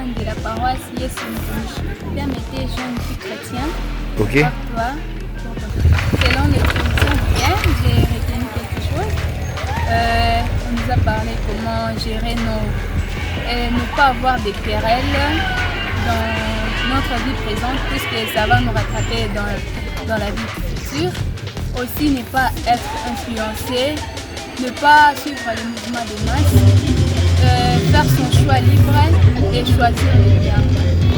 chrétienne de la paroisse Yesu Mtumishi. Père était jeune fille chrétienne. Ok. Toi, selon les traditions bien, j'ai retenu quelque chose. On nous a parlé comment gérer ne pas avoir de querelles dans notre vie présente, puisque ça va nous rattraper dans la vie future. Aussi, ne pas être influencé, ne pas suivre le mouvement des masses, faire son choix libre et choisir le bien.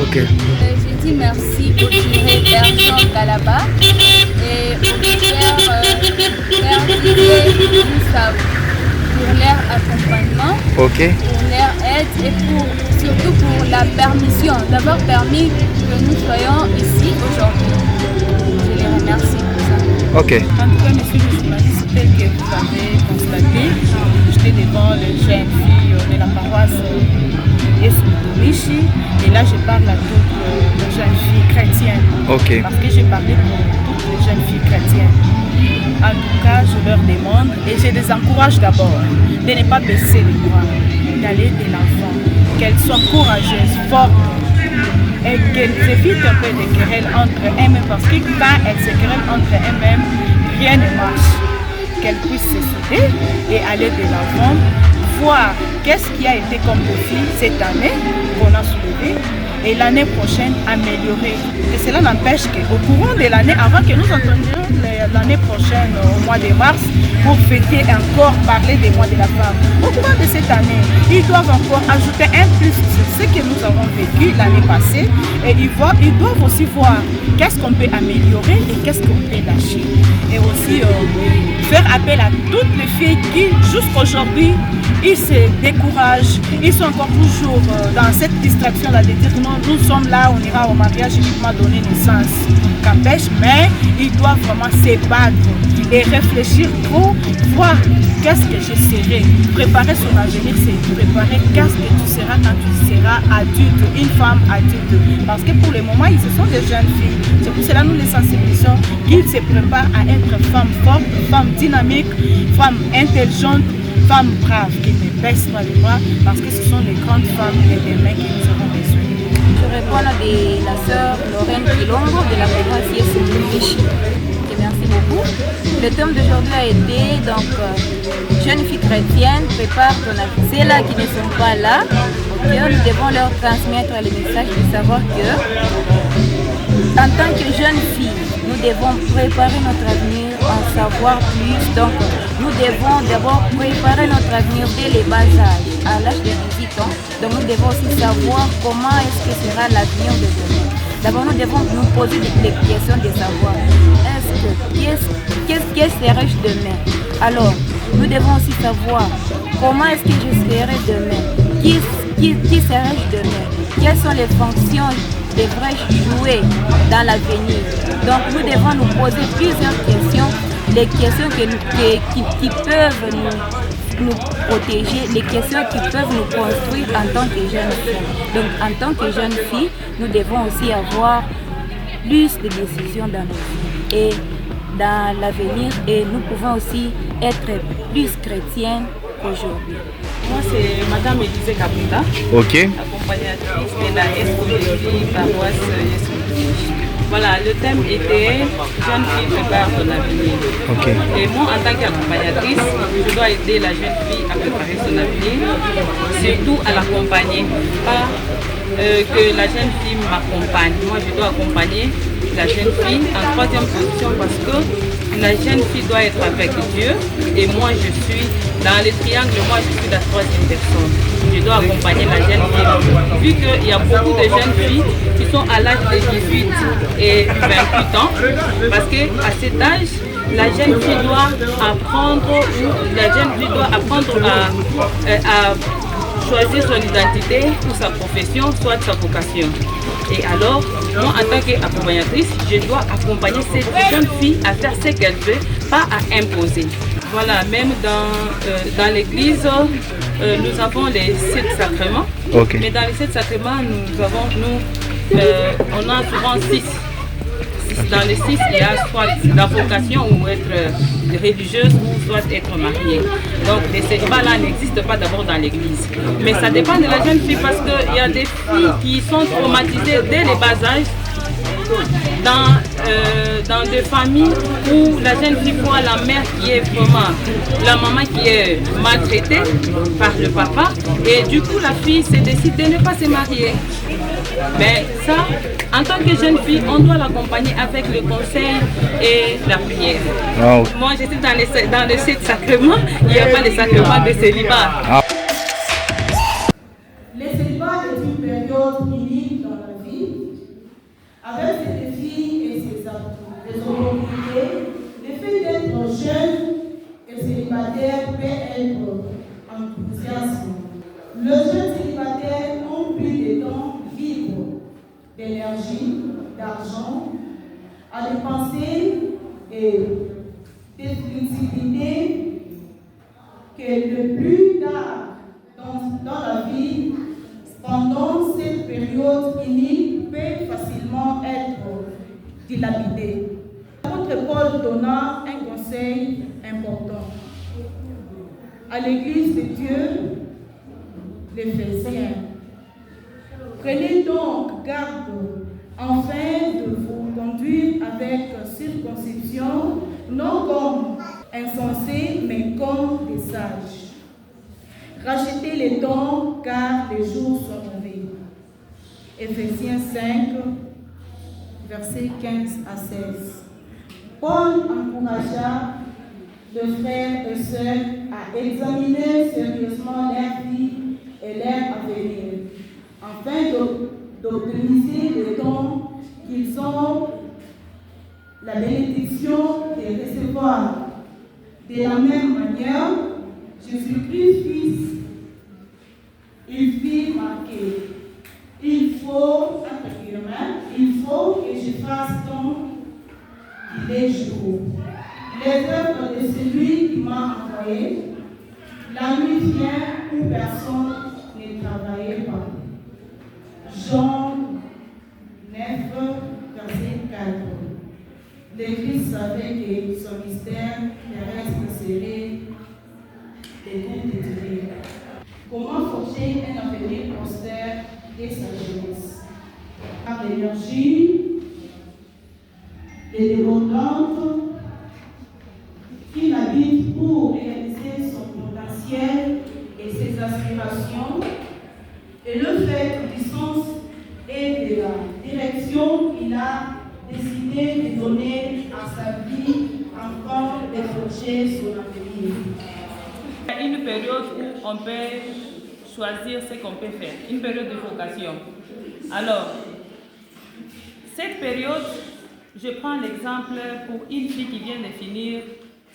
Ok. Je dis merci au curé Père Jean Calaba et au Père Didier Moussa pour leur accompagnement, Ok. pour leur aide et surtout pour la permission, d'avoir permis que nous soyons ici aujourd'hui. Je les remercie pour ça. Ok. En tout cas, monsieur le journaliste, tel que vous avez constaté, j'étais devant les jeunes filles de la paroisse Yesu Mtumishi, et là je parle à toutes les jeunes filles chrétiennes. Ok. Parce que j'ai parlé pour toutes les jeunes filles chrétiennes. En tout cas, je leur demande, et je les encourage d'abord, de ne pas baisser les bras, d'aller de l'enfant, qu'elles soient courageuses, fortes, et qu'elles évitent un peu de querelles entre elles-mêmes, parce que quand elles se querellent entre elles-mêmes, rien ne marche. Qu'elles puissent se souder et aller de l'avant, voir qu'est-ce qui a été comme défi cette année qu'on a soulevé, et l'année prochaine améliorer. Et cela n'empêche qu'au courant de l'année, avant que nous entendions l'année prochaine, au mois de mars, pour fêter encore, parler des mois de la femme, au courant de cette année, ils doivent encore ajouter un plus sur ce que nous avons vécu l'année passée, et ils doivent aussi voir qu'est-ce qu'on peut améliorer et qu'est-ce qu'on peut lâcher. Et aussi faire appel à toutes les filles qui, jusqu'aujourd'hui, ils se découragent, ils sont encore toujours dans cette distraction-là de dire non, nous sommes là, on ira au mariage uniquement donner naissance. Qu'empêche, mais ils doivent vraiment se battre et réfléchir pour voir qu'est-ce que je serai. Préparer son avenir, c'est préparer qu'est-ce que tu seras quand tu seras adulte, une femme adulte. Parce que pour le moment, ils sont des jeunes filles. C'est pour cela que nous les sensibilisons qu'ils se préparent à être femmes fortes, femmes dynamiques, femmes intelligentes, femmes braves qui ne baissent pas les bras, parce que ce sont les grandes femmes et les mecs qui nous avons besoin. Je réponds à la sœur Lorraine Kilongo de la paroisse Yesu Mtumishi. Merci beaucoup. Le thème d'aujourd'hui a été donc jeunes filles chrétiennes, prépare ton avenir. Celles-là qui ne sont pas là, nous devons leur transmettre le message de savoir que en tant que jeunes filles, nous devons préparer notre avenir, en savoir plus. Donc, nous devons d'abord préparer notre avenir dès les bas âges, à l'âge de 18 ans. Donc, nous devons aussi savoir comment est-ce que sera l'avenir de demain. D'abord, nous devons nous poser des questions de savoir qu'est-ce que serai-je demain. Alors, nous devons aussi savoir comment est-ce que je serai demain. Qui serai-je demain? Quelles sont les fonctions devrais-je jouer dans l'avenir? Donc nous devons nous poser plusieurs questions, les questions qui peuvent nous protéger, les questions qui peuvent nous construire en tant que jeunes filles. Donc en tant que jeunes filles, nous devons aussi avoir plus de décisions dans nos vies et dans l'avenir, et nous pouvons aussi être plus chrétiennes qu'aujourd'hui. Moi, c'est Madame Élysée Kabila, accompagnatrice de la SODJ paroisse Yesu Mtumishi. Voilà, le thème était jeune fille prépare ton avenir. Okay. Et moi, en tant qu'accompagnatrice, je dois aider la jeune fille à préparer son avenir, surtout à l'accompagner, pas que la jeune fille m'accompagne. Moi, je dois accompagner la jeune fille en troisième position, parce que la jeune fille doit être avec Dieu et moi je suis dans le triangle, moi je suis la troisième personne. Je dois accompagner la jeune fille. Vu qu'il y a beaucoup de jeunes filles qui sont à l'âge de 18 et 28 ans, parce qu'à cet âge, la jeune fille doit apprendre à choisir son identité ou sa profession, soit sa vocation. Et alors, moi en tant qu'accompagnatrice, je dois accompagner cette jeune fille à faire ce qu'elle veut, pas à imposer. Voilà, même dans l'église, nous avons les 7 sacrements. Okay. Mais dans les 7 sacrements, on a souvent 6 dans le 6, il y a soit la vocation ou être religieuse ou soit être mariée. Donc les célibats-là n'existent pas d'abord dans l'église. Mais ça dépend de la jeune fille parce qu'il y a des filles qui sont traumatisées dès les bas âges dans des familles où la jeune fille voit la mère qui est vraiment, la maman qui est maltraitée par le papa et du coup la fille se décide de ne pas se marier. Mais ça, en tant que jeune fille, on doit l'accompagner avec le conseil et la prière. Wow. Moi, je suis dans les 7 sacrements, il n'y a pas de sacrement de célibat. Le célibat est une période unique dans la vie, avec ses défis et ses opportunités. Le fait d'être jeune et célibataire peut être enthousiasme. Le jeune célibataire a plus de temps libre, d'énergie, d'argent à dépenser et de flexibilité que le plus tard dans la vie, pendant cette période unique, peut facilement être dilapidée. L'apôtre Paul donna un conseil important à l'Église de Dieu, l'Éphésiens. Prenez donc garde afin de vous conduire avec circoncision, non comme insensés, mais comme des sages. Rachetez les temps, car les jours sont mauvais. Éphésiens 5, versets 15 à 16. Paul encouragea les frères et sœurs à examiner sérieusement leur vie et leur avenir, afin d'optimiser le temps qu'ils ont la bénédiction de recevoir. De la même manière, Jésus-Christ, Fils, il fit marquer. Il faut que je fasse tant qu'il est jour. Les œuvres de celui qui m'a envoyé, la nuit vient où personne ne travaillait pas. Jean 9, verset 4. L'Église savait que son mystère terrestre serait des comptes de Dieu. Comment forger un avenir prospère et sa jeunesse? Par l'énergie, les débordantes qui l'habitent pour réaliser son potentiel et ses aspirations, et le fait du sens et de la direction qu'il a décidé de donner à sa vie afin de forger son avenir. Il y a une période où on peut choisir ce qu'on peut faire, une période de vocation. Alors, cette période, je prends l'exemple pour une fille qui vient de finir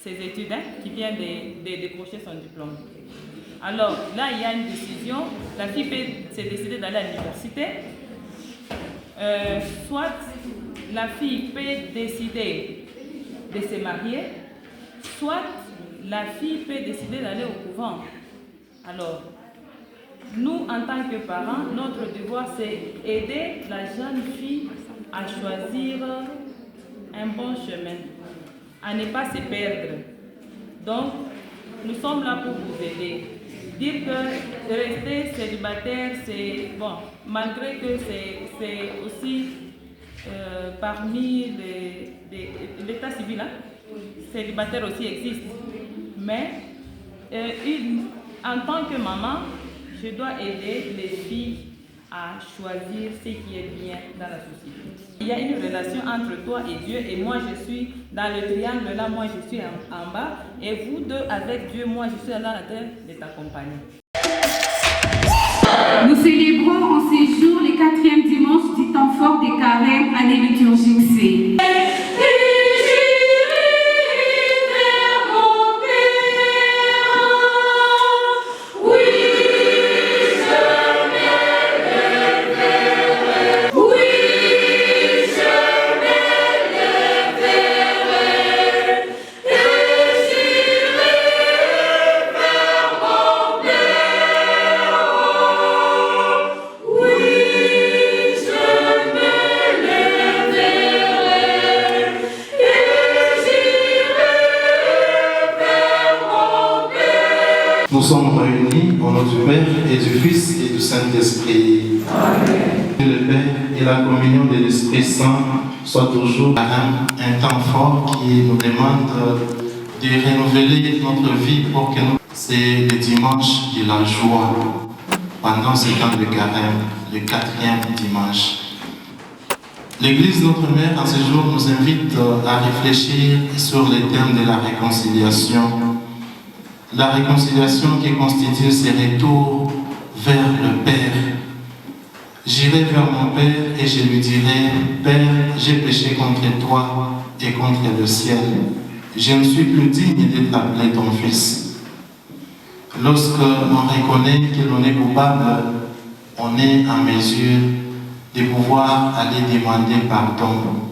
ses études, qui vient de décrocher son diplôme. Alors là, il y a une décision, la fille peut se décider d'aller à l'université, soit la fille peut décider de se marier, soit la fille peut décider d'aller au couvent. Alors, nous, en tant que parents, notre devoir, c'est aider la jeune fille à choisir un bon chemin, à ne pas se perdre. Donc, nous sommes là pour vous aider. Dire que rester célibataire, c'est bon, malgré que c'est aussi parmi l'état civil, célibataire aussi existe. Mais en tant que maman, je dois aider les filles à choisir ce qui est bien dans la société. Il y a une relation entre toi et Dieu, et moi je suis dans le triangle là, moi je suis en bas, et vous deux avec Dieu, moi je suis là la terre de t'accompagner. Nous célébrons en ces jours les 4e dimanche du temps fort des carêmes, année liturgique C. Yeah. sommes réunis au nom du Père et du Fils et du Saint-Esprit. Amen. Que le Père et la communion de l'Esprit Saint soient toujours un temps fort qui nous demande de renouveler notre vie pour que nous... C'est le dimanche de la joie pendant ce temps de carême, le 4e dimanche. L'Église, notre Mère, en ce jour, nous invite à réfléchir sur le thème de la réconciliation. La réconciliation qui constitue ce retour vers le Père. J'irai vers mon Père et je lui dirai, Père, j'ai péché contre toi et contre le ciel. Je ne suis plus digne d'être appelé ton fils. Lorsque l'on reconnaît que l'on est coupable, on est en mesure de pouvoir aller demander pardon.